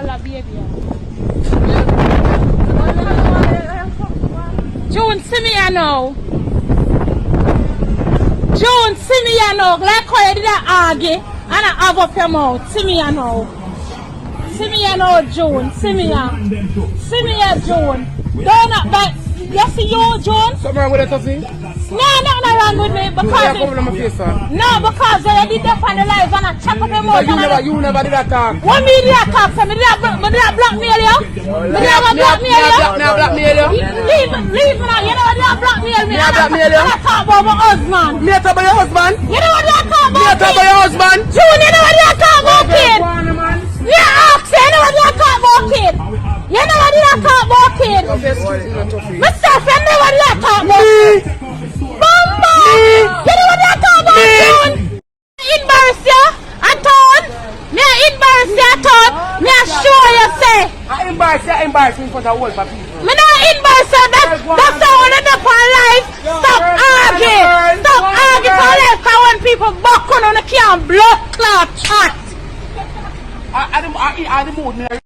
black baby. June, see me now. June, see me now. Like how you did that argue and I have up your mouth. See me now. See me now, June. See me now. See me here, June. Don't not that. You see you, June? Something wrong with that, Tuffy? No, nothing wrong with me because no, because I did that on the live and I chop up your mouth. You never did that talk. What media talk? Me did that blackmail you? Me did that blackmail you? Leave me now. You know what that blackmail me? I talk about my husband. Me talk about your husband? You know what that talk about? Me talk about your husband? June, you know what that talk about, kid? Yeah, ask you know what that talk about, kid? You know what that talk about, kid? Myself, you know what that talk about? Bumba! You know what that talk about, June? Embarrass you, I told. Me embarrass you, I told. Me show you, say. I embarrass me in front of all my people. Me not embarrass you, that's how I end up on life. Stop arguing. Stop arguing for life, because when people buck on, they can't blood clot chat. I the mood.